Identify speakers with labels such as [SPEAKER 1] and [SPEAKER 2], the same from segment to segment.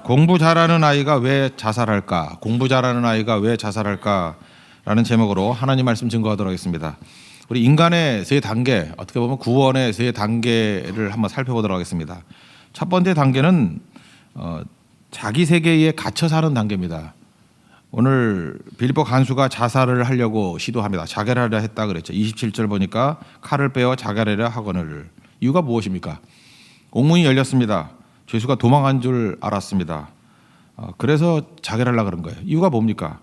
[SPEAKER 1] 공부 잘하는 아이가 왜 자살할까? 공부 잘하는 아이가 왜 자살할까? 라는 제목으로 하나님 말씀 증거하도록 하겠습니다. 우리 인간의 세 단계, 어떻게 보면 구원의 세 단계를 한번 살펴보도록 하겠습니다. 첫 번째 단계는 자기 세계에 갇혀 사는 단계입니다. 오늘 빌립보 간수가 자살을 하려고 시도합니다. 자결하려 했다 그랬죠. 27절 보니까 칼을 빼어 자결하려 하거늘. 이유가 무엇입니까? 옥문이 열렸습니다. 죄수가 도망한 줄 알았습니다. 그래서 자결하려고 그런 거예요. 이유가 뭡니까?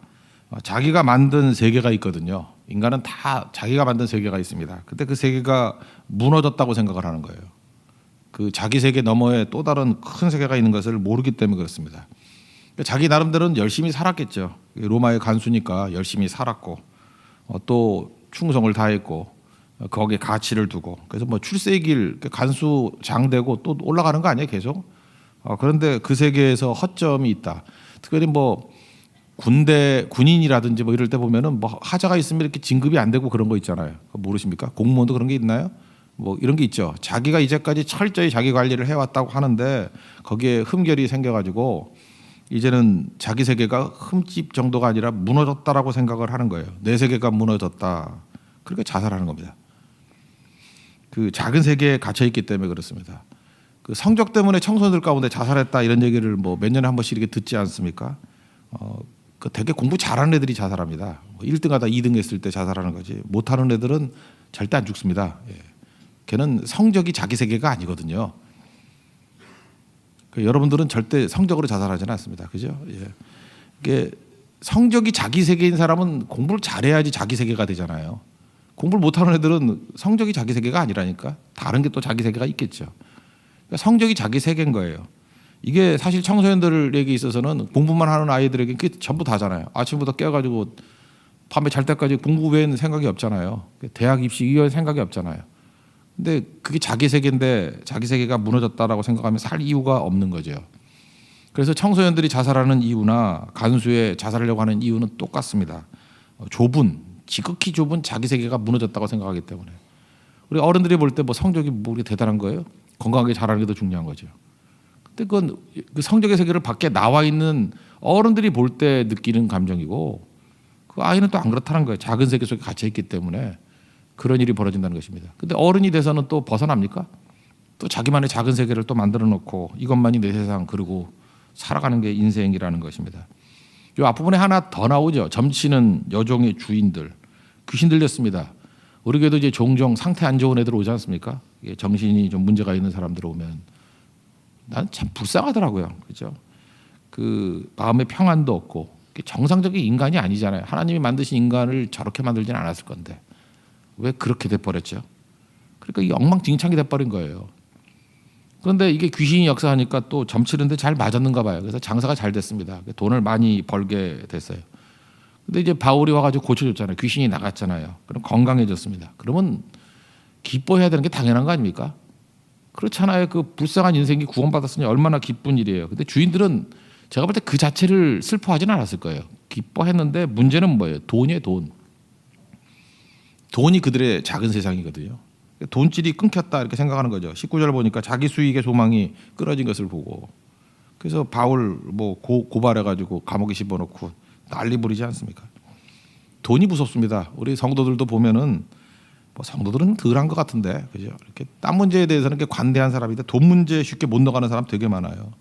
[SPEAKER 1] 자기가 만든 세계가 있거든요. 인간은 다 자기가 만든 세계가 있습니다. 근데 그 세계가 무너졌다고 생각을 하는 거예요. 그 자기 세계 너머에 또 다른 큰 세계가 있는 것을 모르기 때문에 그렇습니다. 자기 나름대로는 열심히 살았겠죠. 로마의 간수니까 열심히 살았고 또 충성을 다했고 거기에 가치를 두고 그래서 뭐 출세의 길 간수 장되고 또 올라가는 거 아니에요 계속. 그런데 그 세계에서 허점이 있다. 특별히 뭐 군인이라든지 뭐 이럴 때 보면은 뭐 하자가 있으면 이렇게 진급이 안 되고 그런 거 있잖아요. 모르십니까? 공무원도 그런 게 있나요? 뭐 이런 게 있죠. 자기가 이제까지 철저히 자기 관리를 해왔다고 하는데 거기에 흠결이 생겨가지고 이제는 자기 세계가 흠집 정도가 아니라 무너졌다라고 생각을 하는 거예요. 내 세계가 무너졌다. 그러니까 자살하는 겁니다. 그 작은 세계에 갇혀 있기 때문에 그렇습니다. 그 성적 때문에 청소년들 가운데 자살했다 이런 얘기를 뭐 몇 년에 한 번씩 이렇게 듣지 않습니까? 그 되게 공부 잘하는 애들이 자살합니다. 1등하다 2등 했을 때 자살하는 거지. 못하는 애들은 절대 안 죽습니다. 예. 걔는 성적이 자기 세계가 아니거든요. 여러분들은 절대 성적으로 자살하지는 않습니다. 그죠? 예. 이게 성적이 자기 세계인 사람은 공부를 잘해야지 자기 세계가 되잖아요. 공부를 못하는 애들은 성적이 자기 세계가 아니라니까 다른 게 또 자기 세계가 있겠죠. 그러니까 성적이 자기 세계인 거예요. 이게 사실 청소년들에게 있어서는 공부만 하는 아이들에게 그게 전부 다잖아요. 아침부터 깨가지고 밤에 잘 때까지 공부 외에는 생각이 없잖아요. 대학 입시 이외에 생각이 없잖아요. 근데 그게 자기 세계인데 자기 세계가 무너졌다라고 생각하면 살 이유가 없는 거죠. 그래서 청소년들이 자살하는 이유나 간수에 자살하려고 하는 이유는 똑같습니다. 지극히 좁은 자기 세계가 무너졌다고 생각하기 때문에. 우리 어른들이 볼 때 뭐 성적이 뭐 그렇게 대단한 거예요? 건강하게 자라는 게 더 중요한 거죠. 근데 그건 그 성적의 세계를 밖에 나와 있는 어른들이 볼 때 느끼는 감정이고 그 아이는 또 안 그렇다는 거예요. 작은 세계 속에 갇혀 있기 때문에 그런 일이 벌어진다는 것입니다. 근데 어른이 돼서는 또 벗어납니까? 또 자기만의 작은 세계를 또 만들어 놓고 이것만이 내 세상 그러고 살아가는 게 인생이라는 것입니다. 이 앞부분에 하나 더 나오죠. 점치는 여종의 주인들. 귀신 들렸습니다. 우리 교회도 이제 종종 상태 안 좋은 애들 오지 않습니까? 정신이 좀 문제가 있는 사람들 오면 난 참 불쌍하더라고요. 그죠? 그 마음의 평안도 없고 정상적인 인간이 아니잖아요. 하나님이 만드신 인간을 저렇게 만들지는 않았을 건데 왜 그렇게 돼버렸죠? 그러니까 이 엉망진창이 돼버린 거예요. 그런데 이게 귀신이 역사하니까 또 점치는데 잘 맞았는가 봐요. 그래서 장사가 잘 됐습니다. 돈을 많이 벌게 됐어요. 근데 이제 바울이 와가지고 고쳐줬잖아요. 귀신이 나갔잖아요. 그럼 건강해졌습니다. 그러면 기뻐해야 되는 게 당연한 거 아닙니까? 그렇잖아요. 그 불쌍한 인생이 구원받았으니 얼마나 기쁜 일이에요. 근데 주인들은 제가 볼 때 그 자체를 슬퍼하지는 않았을 거예요. 기뻐했는데 문제는 뭐예요? 돈이에요, 돈. 돈이 그들의 작은 세상이거든요. 돈줄이 끊겼다 이렇게 생각하는 거죠. 19절 보니까 자기 수익의 소망이 끊어진 것을 보고 그래서 바울 뭐 고발해가지고 감옥에 집어넣고 난리 부리지 않습니까? 돈이 무섭습니다. 우리 성도들도 보면은 뭐 성도들은 덜한 것 같은데 그죠? 이렇게 딴 문제에 대해서는 이렇게 관대한 사람인데 돈 문제에 쉽게 못 나가는 사람 되게 많아요.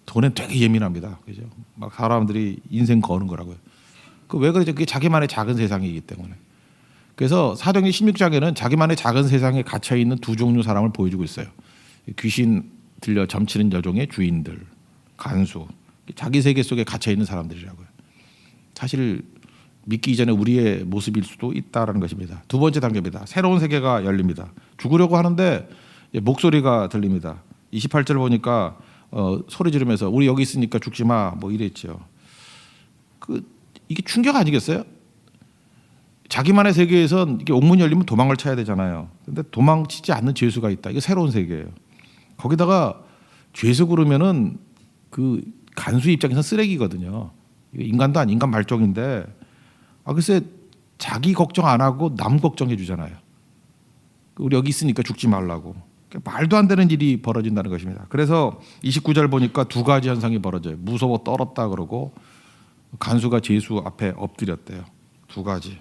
[SPEAKER 1] 돈에 되게 예민합니다. 그죠? 막 사람들이 인생 거는 거라고요. 그 왜 그러죠? 그게 자기만의 작은 세상이기 때문에. 그래서 사도행전 16장에는 자기만의 작은 세상에 갇혀 있는 두 종류 사람을 보여주고 있어요. 귀신 들려 점치는 여종의 주인들, 간수, 자기 세계 속에 갇혀 있는 사람들이라고요. 사실 믿기 이전에 우리의 모습일 수도 있다라는 것입니다. 두 번째 단계입니다. 새로운 세계가 열립니다. 죽으려고 하는데 목소리가 들립니다. 28절 보니까 소리 지르면서 우리 여기 있으니까 죽지 마 뭐 이랬죠. 이게 충격 아니겠어요? 자기만의 세계에선 이게 옥문이 열리면 도망을 쳐야 되잖아요. 근데 도망치지 않는 죄수가 있다. 이게 새로운 세계예요. 거기다가 죄수 그러면은 그 간수 입장에서 쓰레기거든요. 인간도 아닌 인간 말종인데 글쎄 자기 걱정 안 하고 남 걱정해 주잖아요. 우리 여기 있으니까 죽지 말라고. 말도 안 되는 일이 벌어진다는 것입니다. 그래서 29절 보니까 두 가지 현상이 벌어져요. 무서워 떨었다 그러고 간수가 제수 앞에 엎드렸대요. 두 가지.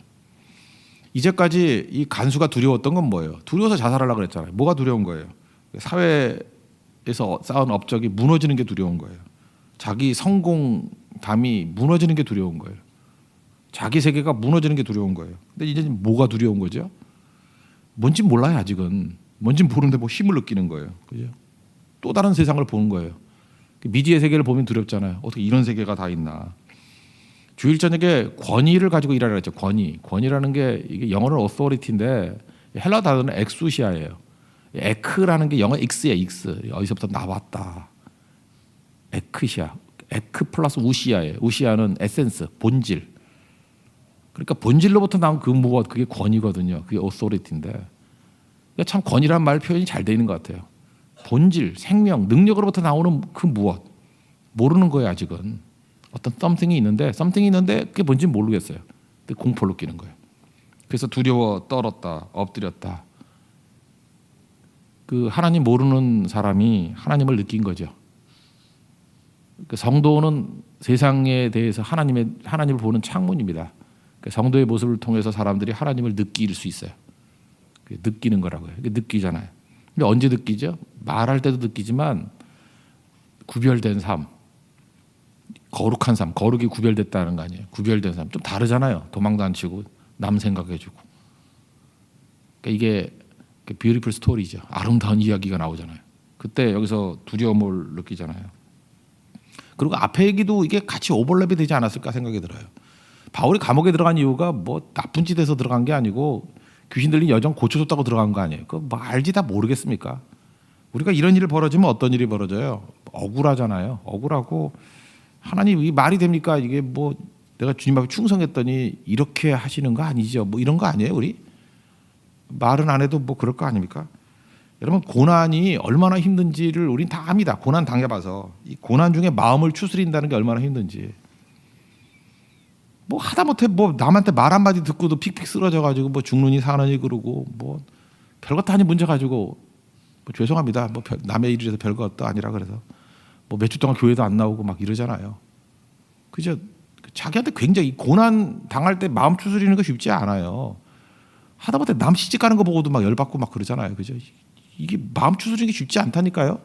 [SPEAKER 1] 이제까지 이 간수가 두려웠던 건 뭐예요? 두려워서 자살하려고 그랬잖아요. 뭐가 두려운 거예요? 사회에서 쌓은 업적이 무너지는 게 두려운 거예요. 자기 성공담이 무너지는 게 두려운 거예요. 자기 세계가 무너지는 게 두려운 거예요. 근데 이제 뭐가 두려운 거죠? 뭔지 몰라요 아직은. 뭔지 모르는데 뭐 힘을 느끼는 거예요. 그죠? 또 다른 세상을 보는 거예요. 미지의 세계를 보면 두렵잖아요. 어떻게 이런 세계가 다 있나? 주일 저녁에 권위를 가지고 일하라 했죠. 권위라는 게 이게 영어는 authority인데 헬라 단어는 엑수시아예요. 에크라는 게 영어 익스야 익스. 어디서부터 나왔다. 에크시아. 에크 플러스 우시아예요. 우시아는 에센스, 본질. 그러니까 본질로부터 나온 그 무엇 그게 권위거든요. 그게 authority인데 그러니까 참 권위란 말 표현이 잘 돼 있는 것 같아요. 본질, 생명, 능력으로부터 나오는 그 무엇 모르는 거예요 아직은. 어떤 something이 있는데 그게 뭔지 모르겠어요. 근데 공포를 느끼는 거예요. 그래서 두려워 떨었다, 엎드렸다. 그 하나님 모르는 사람이 하나님을 느낀 거죠. 그 성도는 세상에 대해서 하나님을 보는 창문입니다. 그 성도의 모습을 통해서 사람들이 하나님을 느낄 수 있어요. 느끼는 거라고요. 느끼잖아요. 근데 언제 느끼죠? 말할 때도 느끼지만 구별된 삶, 거룩한 삶, 거룩이 구별됐다는 거 아니에요. 구별된 삶 좀 다르잖아요. 도망도 안 치고 남 생각해주고. 그러니까 이게 뷰티풀 스토리죠. 아름다운 이야기가 나오잖아요. 그때 여기서 두려움을 느끼잖아요. 그리고 앞에 얘기도 이게 같이 오버랩이 되지 않았을까 생각이 들어요. 바울이 감옥에 들어간 이유가 뭐 나쁜 짓에서 들어간 게 아니고 귀신 들린 여정 고쳐줬다고 들어간 거 아니에요. 그거 뭐 알지 다 모르겠습니까? 우리가 이런 일이 벌어지면 어떤 일이 벌어져요? 억울하잖아요. 억울하고 하나님 이 말이 됩니까? 이게 뭐 내가 주님 앞에 충성했더니 이렇게 하시는 거 아니죠? 뭐 이런 거 아니에요, 우리? 말은 안 해도 뭐 그럴 거 아닙니까? 여러분 고난이 얼마나 힘든지를 우린 다 압니다. 고난 당해봐서 이 고난 중에 마음을 추스린다는 게 얼마나 힘든지. 뭐 하다못해 뭐 남한테 말 한마디 듣고도 픽픽 쓰러져가지고 뭐 죽느니 사느니 그러고 뭐 별것도 아닌 문제 가지고 뭐 죄송합니다. 뭐 남의 일이라서 별것도 아니라 그래서 뭐 몇 주 동안 교회도 안 나오고 막 이러잖아요. 그죠? 자기한테 굉장히 고난 당할 때 마음 추스리는 거 쉽지 않아요. 하다못해 남 시집 가는 거 보고도 막 열받고 막 그러잖아요. 그죠? 이게 마음 추스리는 게 쉽지 않다니까요.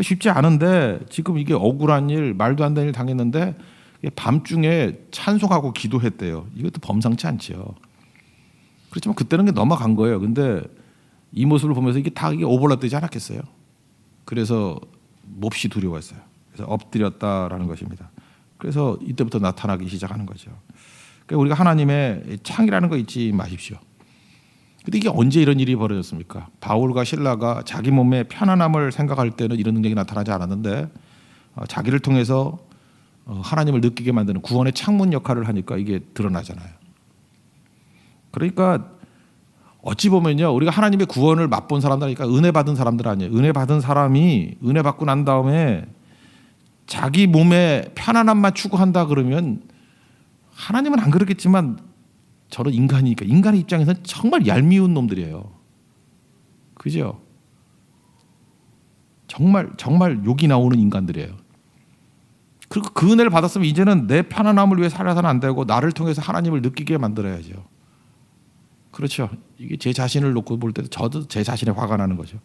[SPEAKER 1] 쉽지 않은데 지금 이게 억울한 일, 말도 안 되는 일 당했는데 밤중에 찬송하고 기도했대요. 이것도 범상치 않죠. 그렇지만 그때는 게 넘어간 거예요. 근데 이 모습을 보면서 이게 다 이게 오버랩되지 않았겠어요. 그래서 몹시 두려워했어요. 그래서 엎드렸다라는 것입니다. 그래서 이때부터 나타나기 시작하는 거죠. 그러니까 우리가 하나님의 창이라는 거 잊지 마십시오. 근데 이게 언제 이런 일이 벌어졌습니까? 바울과 실라가 자기 몸의 편안함을 생각할 때는 이런 능력이 나타나지 않았는데 자기를 통해서 하나님을 느끼게 만드는 구원의 창문 역할을 하니까 이게 드러나잖아요. 그러니까 어찌 보면요, 우리가 하나님의 구원을 맛본 사람들이니까 은혜 받은 사람들 아니에요. 은혜 받은 사람이 은혜 받고 난 다음에 자기 몸의 편안함만 추구한다 그러면 하나님은 안 그렇겠지만 저는 인간이니까 인간의 입장에서는 정말 얄미운 놈들이에요. 그죠? 정말 욕이 나오는 인간들이에요. 그리고 그 은혜를 받았으면 이제는 내 편안함을 위해 살아서는 안 되고 나를 통해서 하나님을 느끼게 만들어야죠. 그렇죠. 이게 제 자신을 놓고 볼 때도 저도 제 자신에 화가 나는 거죠.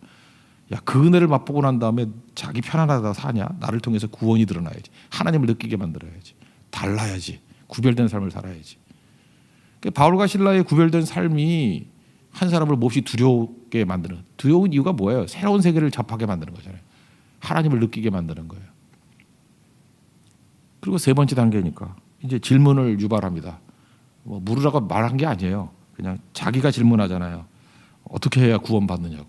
[SPEAKER 1] 야, 그 은혜를 맛보고 난 다음에 자기 편안하다 사냐? 나를 통해서 구원이 드러나야지. 하나님을 느끼게 만들어야지. 달라야지. 구별된 삶을 살아야지. 바울과 실라의 구별된 삶이 한 사람을 몹시 두려우게 만드는, 두려운 이유가 뭐예요? 새로운 세계를 접하게 만드는 거잖아요. 하나님을 느끼게 만드는 거예요. 그리고 세 번째 단계니까 이제 질문을 유발합니다. 뭐 물으라고 말한 게 아니에요. 그냥 자기가 질문하잖아요. 어떻게 해야 구원받느냐고.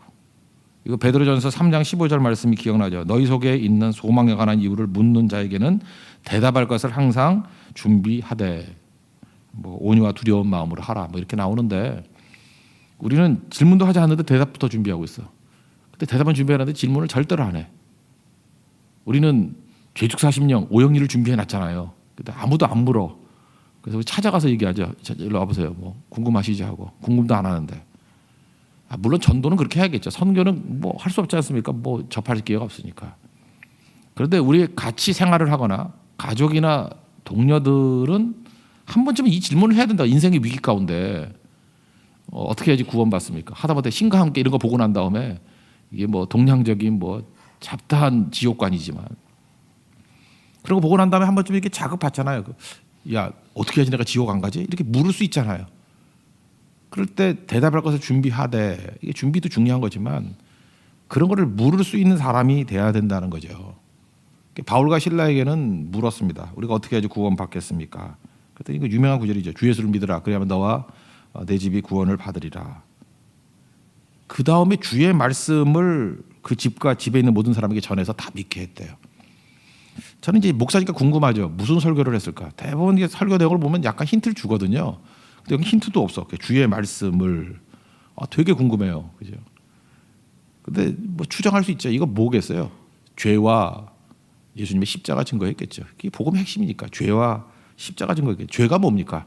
[SPEAKER 1] 이거 베드로전서 3장 15절 말씀이 기억나죠. 너희 속에 있는 소망에 관한 이유를 묻는 자에게는 대답할 것을 항상 준비하되 뭐 온유와 두려운 마음으로 하라 뭐 이렇게 나오는데 우리는 질문도 하지 않는데 대답부터 준비하고 있어. 근데 대답은 준비하는데 질문을 절대로 안 해. 우리는 죄죽 40령 오영리를 준비해놨잖아요. 근데 아무도 안 물어. 그래서 찾아가서 얘기하죠. 일로 와보세요. 뭐 궁금하시죠 하고 궁금도 안 하는데 물론 전도는 그렇게 해야겠죠. 선교는 뭐 할 수 없지 않습니까? 뭐 접할 기회가 없으니까. 그런데 우리 같이 생활을 하거나 가족이나 동료들은 한 번쯤은 이 질문을 해야 된다. 인생의 위기 가운데 어떻게 해야지 구원받습니까? 하다못해 신과 함께 이런 거 보고 난 다음에 이게 뭐 동양적인 뭐 잡다한 지옥관이지만 그런 거 보고 난 다음에 한 번쯤 이렇게 자극받잖아요. 야, 어떻게 해야지 내가 지옥 안 가지? 이렇게 물을 수 있잖아요. 그럴 때 대답할 것을 준비하되, 이게 준비도 중요한 거지만 그런 거를 물을 수 있는 사람이 돼야 된다는 거죠. 바울과 실라에게는 물었습니다. 우리가 어떻게 해야지 구원받겠습니까? 그랬더니 이거 유명한 구절이죠. 주 예수를 믿으라. 그래야만 너와 내 집이 구원을 받으리라. 그 다음에 주의 말씀을 그 집과 집에 있는 모든 사람에게 전해서 다 믿게 했대요. 저는 이제 목사니까 궁금하죠. 무슨 설교를 했을까? 대부분 이게 설교 내용을 보면 약간 힌트를 주거든요. 근데 여기 힌트도 없어. 주의 말씀을 되게 궁금해요. 그죠? 근데 뭐 추정할 수 있죠. 이거 뭐겠어요? 죄와 예수님의 십자가 증거했겠죠. 그게 복음의 핵심이니까. 죄와 십자가 증거했겠죠. 죄가 뭡니까?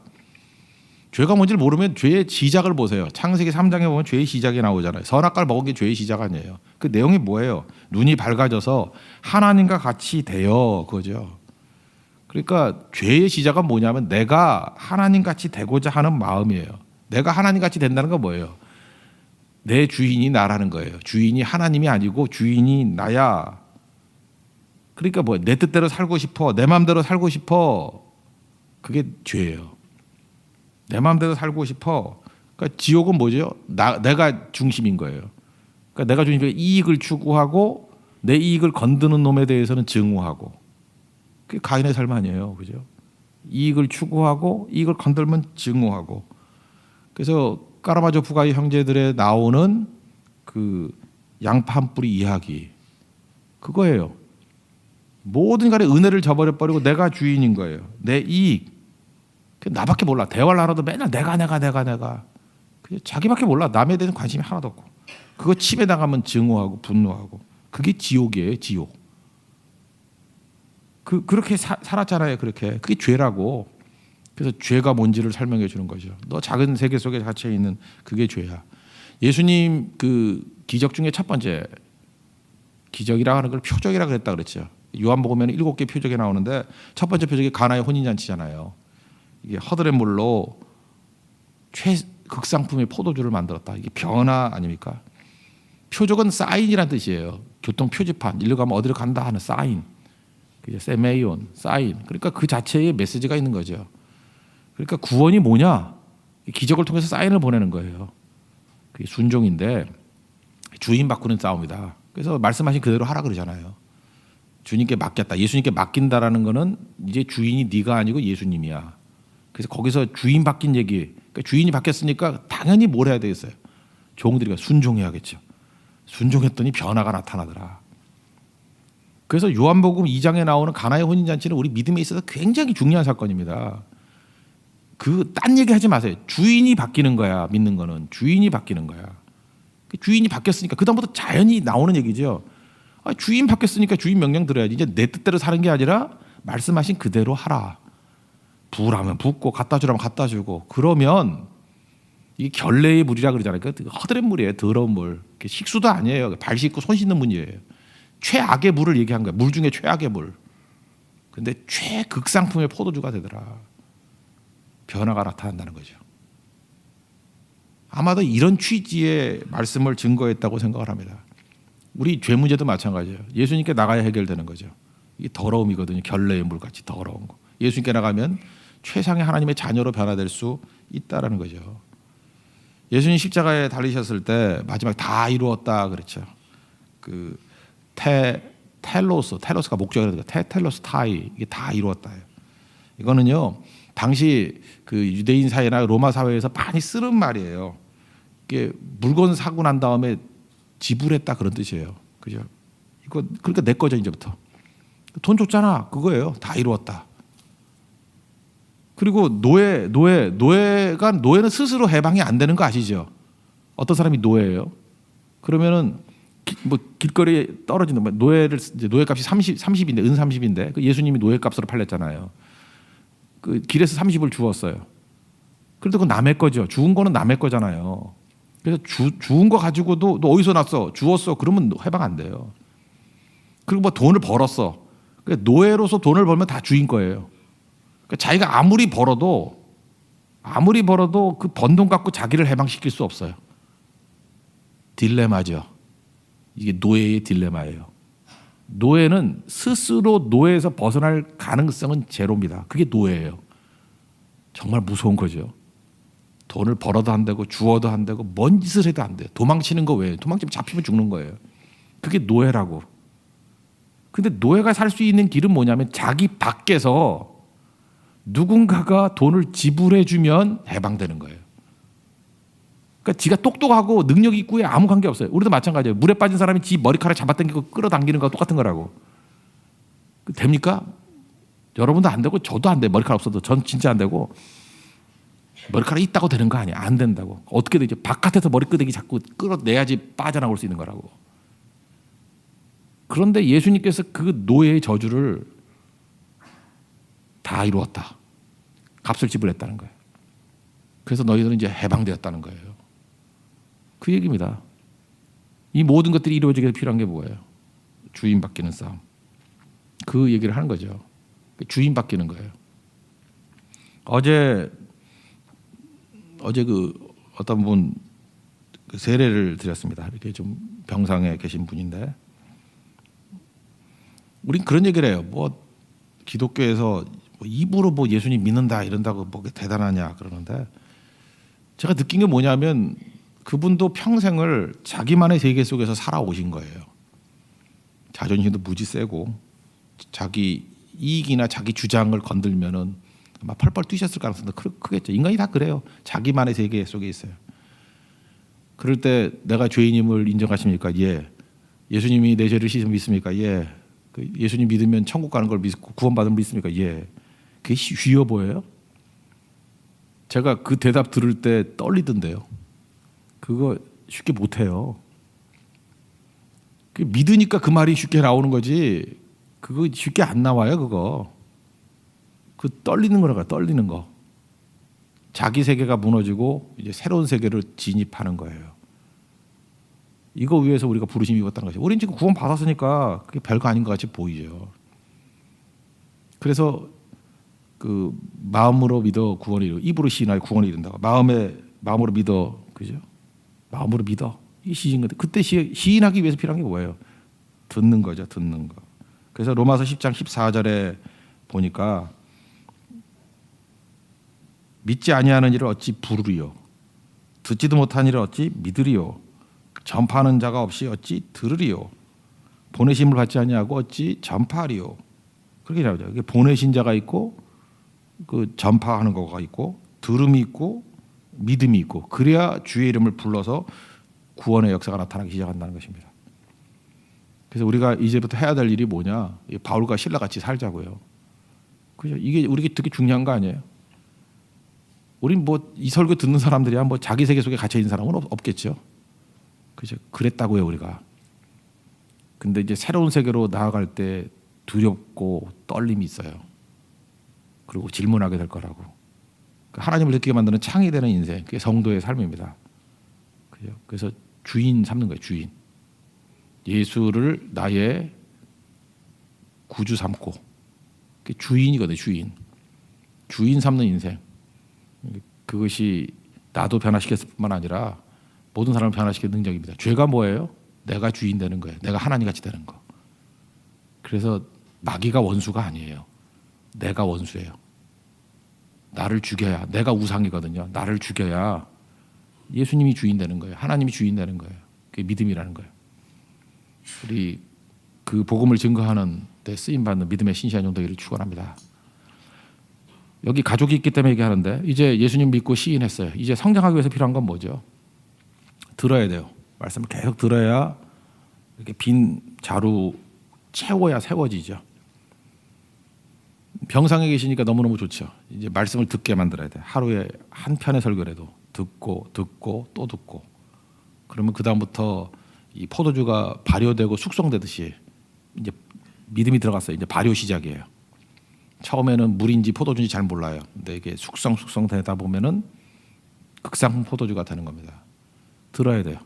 [SPEAKER 1] 죄가 뭔지를 모르면 죄의 시작을 보세요. 창세기 3장에 보면 죄의 시작이 나오잖아요. 선악과를 먹은 게 죄의 시작 아니에요. 그 내용이 뭐예요? 눈이 밝아져서 하나님과 같이 되어 그거죠. 그러니까 죄의 시작은 뭐냐면 내가 하나님 같이 되고자 하는 마음이에요. 내가 하나님 같이 된다는 건 뭐예요? 내 주인이 나라는 거예요. 주인이 하나님이 아니고 주인이 나야. 그러니까 뭐 내 뜻대로 살고 싶어, 내 마음대로 살고 싶어. 그게 죄예요. 내 마음대로 살고 싶어. 그러니까 지옥은 뭐죠? 내가 중심인 거예요. 그러니까 내가 중심이니까 이익을 추구하고 내 이익을 건드는 놈에 대해서는 증오하고. 그게 가인의 삶 아니에요, 그죠? 이익을 추구하고 이익을 건들면 증오하고. 그래서 까라마조프가의 형제들에 나오는 그 양파 한 뿌리 이야기 그거예요. 모든 간에 은혜를 저버려 버리고 내가 주인인 거예요. 내 이익. 나밖에 몰라. 대화를 하나도 맨날 내가. 자기밖에 몰라. 남에 대해서 관심이 하나도 없고. 그거 침에 나가면 증오하고 분노하고. 그게 지옥이에요. 지옥. 그렇게 살았잖아요. 그렇게. 그게 죄라고. 그래서 죄가 뭔지를 설명해 주는 거죠. 너 작은 세계 속에 갇혀 있는 그게 죄야. 예수님 그 기적 중에 첫 번째 기적이라 하는 걸 표적이라 그랬다 그랬죠. 요한복음에는 7개 표적이 나오는데 첫 번째 표적이 가나의 혼인잔치잖아요. 이게 허들의 물로 최극상품의 포도주를 만들었다. 이게 변화 아닙니까? 표적은 사인이란 뜻이에요. 교통 표지판, 일로 가면 어디로 간다 하는 사인. 그게 세메이온, 사인. 그러니까 그 자체에 메시지가 있는 거죠. 그러니까 구원이 뭐냐? 기적을 통해서 사인을 보내는 거예요. 그게 순종인데 주인 바꾸는 싸움이다. 그래서 말씀하신 그대로 하라 그러잖아요. 주님께 맡겼다. 예수님께 맡긴다라는 거는 이제 주인이 네가 아니고 예수님이야. 그래서 거기서 주인 바뀐 얘기. 그러니까 주인이 바뀌었으니까 당연히 뭘 해야 되겠어요? 종들이 순종해야겠죠. 순종했더니 변화가 나타나더라. 그래서 요한복음 2장에 나오는 가나의 혼인잔치는 우리 믿음에 있어서 굉장히 중요한 사건입니다. 딴 얘기 하지 마세요. 주인이 바뀌는 거야. 믿는 거는 주인이 바뀌는 거야. 주인이 바뀌었으니까 그다음부터 자연히 나오는 얘기죠. 주인 바뀌었으니까 주인 명령 들어야지. 이제 내 뜻대로 사는 게 아니라 말씀하신 그대로 하라. 부으라면 붓고 갖다 주라면 갖다 주고. 그러면 이게 결례의 물이라 그러잖아요. 허드렛 물이에요. 더러운 물. 식수도 아니에요. 발 씻고 손 씻는 물이에요. 최악의 물을 얘기한 거예요. 물 중에 최악의 물. 근데 최극상품의 포도주가 되더라. 변화가 나타난다는 거죠. 아마도 이런 취지의 말씀을 증거했다고 생각을 합니다. 우리 죄 문제도 마찬가지예요. 예수님께 나가야 해결되는 거죠. 이게 더러움이거든요. 결례의 물같이 더러운 거. 예수님께 나가면 최상의 하나님의 자녀로 변화될 수 있다라는 거죠. 예수님 십자가에 달리셨을 때 마지막 다 이루었다 그랬죠. 그 텔로스가 목적이라는 거. 텔로스 타이 이게 다 이루었다. 이거는요. 당시 그 유대인 사회나 로마 사회에서 많이 쓰는 말이에요. 이게 물건 사고 난 다음에 지불했다 그런 뜻이에요. 그죠? 이거 그러니까 내 거죠 이제부터. 돈 줬잖아. 그거예요. 다 이루었다. 그리고 노예는 스스로 해방이 안 되는 거 아시죠? 어떤 사람이 노예예요. 그러면은 길거리에 떨어지는 노예값이 30인데 은 30인데 예수님이 노예값으로 팔렸잖아요. 그 길에서 30을 주었어요. 그래도 그건 남의 거죠. 죽은 거는 남의 거잖아요. 그래서 주운 거 가지고도 너 어디서 났어? 주웠어? 그러면 해방 안 돼요. 그리고 뭐 돈을 벌었어. 그러니까 노예로서 돈을 벌면 다 주인 거예요. 그러니까 자기가 아무리 벌어도 그 번 돈 갖고 자기를 해방시킬 수 없어요. 딜레마죠. 이게 노예의 딜레마예요. 노예는 스스로 노예에서 벗어날 가능성은 제로입니다. 그게 노예예요. 정말 무서운 거죠. 돈을 벌어도 안 되고 주어도 안 되고 뭔 짓을 해도 안 돼요. 도망치는 거 외에. 도망치면 잡히면 죽는 거예요. 그게 노예라고. 근데 노예가 살 수 있는 길은 뭐냐면 자기 밖에서 누군가가 돈을 지불해 주면 해방되는 거예요. 그러니까 지가 똑똑하고 능력 있고에 아무 관계 없어요. 우리도 마찬가지예요. 물에 빠진 사람이 지 머리카락 잡아당기고 끌어당기는 거와 똑같은 거라고. 됩니까? 여러분도 안 되고 저도 안 돼. 머리카락 없어도 전 진짜 안 되고. 머리카락이 있다고 되는 거 아니야. 안 된다고. 어떻게 되죠? 바깥에서 머리끄댕이 자꾸 끌어내야지 빠져나올 수 있는 거라고. 그런데 예수님께서 그 노예의 저주를 다 이루었다. 값을 지불했다는 거예요. 그래서 너희들은 이제 해방되었다는 거예요. 그 얘기입니다. 이 모든 것들이 이루어지기 위해서 필요한 게 뭐예요? 주인 바뀌는 싸움. 그 얘기를 하는 거죠. 주인 바뀌는 거예요. 어제 그 어떤 분 그 세례를 드렸습니다. 이렇게 좀 병상에 계신 분인데, 우린 그런 얘기를 해요. 뭐 기독교에서 뭐 입으로 뭐 예수님 믿는다 이런다고 뭐 대단하냐 그러는데, 제가 느낀 게 뭐냐면 그분도 평생을 자기만의 세계 속에서 살아오신 거예요. 자존심도 무지 세고 자기 이익이나 자기 주장을 건들면은 아마 펄펄 뛰셨을 가능성도 크겠죠. 인간이 다 그래요. 자기만의 세계 속에 있어요. 그럴 때 내가 죄인임을 인정하십니까? 예. 예수님이 내 죄를 씻으면 믿습니까? 예. 그 예수님 믿으면 천국 가는 걸 믿고 구원받으면 믿습니까? 예. 그게 쉬워 보여요? 제가 그 대답 들을 때 떨리던데요. 그거 쉽게 못해요. 믿으니까 그 말이 쉽게 나오는 거지. 그거 쉽게 안 나와요. 그거. 그 떨리는 거라고. 떨리는 거. 자기 세계가 무너지고 이제 새로운 세계를 진입하는 거예요. 이거 위해서 우리가 부르심 입었다는 거죠. 우리는 지금 구원 받았으니까 그게 별거 아닌 것 같이 보이죠. 그래서 그 마음으로 믿어 구원이 이루, 입으로 시인하여 구원이 이른다고. 마음으로 믿어, 그죠? 마음으로 믿어. 이 시인 건데 그때 시인하기 위해서 필요한 게 뭐예요? 듣는 거죠, 듣는 거. 그래서 로마서 10장 14절에 보니까 믿지 아니하는 일을 어찌 부르리요? 듣지도 못한 일을 어찌 믿으리요? 전파하는 자가 없이 어찌 들으리요? 보내심을 받지 아니하고 어찌 전파하리요? 그렇게 나오죠. 이게 보내신 자가 있고 그 전파하는 거가 있고 들음이 있고 믿음이 있고, 그래야 주의 이름을 불러서 구원의 역사가 나타나기 시작한다는 것입니다. 그래서 우리가 이제부터 해야 될 일이 뭐냐? 바울과 실라 같이 살자고요. 그죠? 이게 우리가 되게 중요한 거 아니에요? 우린 뭐 이 설교 듣는 사람들이야 뭐 자기 세계 속에 갇혀 있는 사람은 없겠죠. 그죠? 그랬다고요 우리가. 근데 이제 새로운 세계로 나아갈 때 두렵고 떨림이 있어요. 그리고 질문하게 될 거라고. 하나님을 느끼게 만드는 창이 되는 인생, 그게 성도의 삶입니다. 그죠? 그래서 주인 삼는 거예요. 주인. 예수를 나의 구주 삼고, 그게 주인이거든요. 주인. 주인 삼는 인생. 그것이 나도 변화시켰을 뿐만 아니라 모든 사람을 변화시키는 능력입니다. 죄가 뭐예요? 내가 주인 되는 거예요. 내가 하나님 같이 되는 거. 그래서 마귀가 원수가 아니에요. 내가 원수예요. 나를 죽여야, 내가 우상이거든요. 나를 죽여야 예수님이 주인 되는 거예요. 하나님이 주인 되는 거예요. 그게 믿음이라는 거예요. 우리 그 복음을 증거하는 데 쓰임 받는 믿음의 신실한 용도기를 축원합니다. 여기 가족이 있기 때문에 얘기하는데, 이제 예수님 믿고 시인했어요. 이제 성장하기 위해서 필요한 건 뭐죠? 들어야 돼요. 말씀을 계속 들어야 이렇게 빈 자루 채워야 세워지죠. 병상에 계시니까 너무너무 좋죠. 이제 말씀을 듣게 만들어야 돼. 하루에 한 편의 설교라도 듣고 또 듣고. 그러면 그 다음부터 이 포도주가 발효되고 숙성되듯이 이제 믿음이 들어갔어요. 이제 발효 시작이에요. 처음에는 물인지 포도주인지 잘 몰라요. 근데 이게 숙성되다 보면은 극상품 포도주가 되는 겁니다. 들어야 돼요.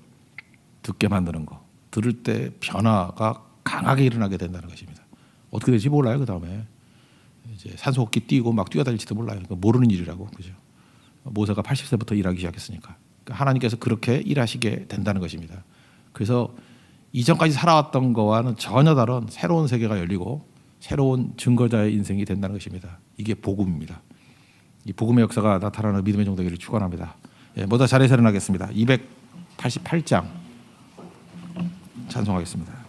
[SPEAKER 1] 듣게 만드는 거. 들을 때 변화가 강하게 일어나게 된다는 것입니다. 어떻게 될지 몰라요. 그 다음에 이제 산소호흡기 띄고 막 뛰어다닐지도 몰라요. 모르는 일이라고 그죠. 모세가 80세부터 일하기 시작했으니까 그러니까 하나님께서 그렇게 일하시게 된다는 것입니다. 그래서 이전까지 살아왔던 거와는 전혀 다른 새로운 세계가 열리고 새로운 증거자의 인생이 된다는 것입니다. 이게 복음입니다. 이 복음의 역사가 나타나는 믿음의 정도기를 축원합니다. 예, 모두 자리에서 일어나겠습니다. 288장 찬송하겠습니다.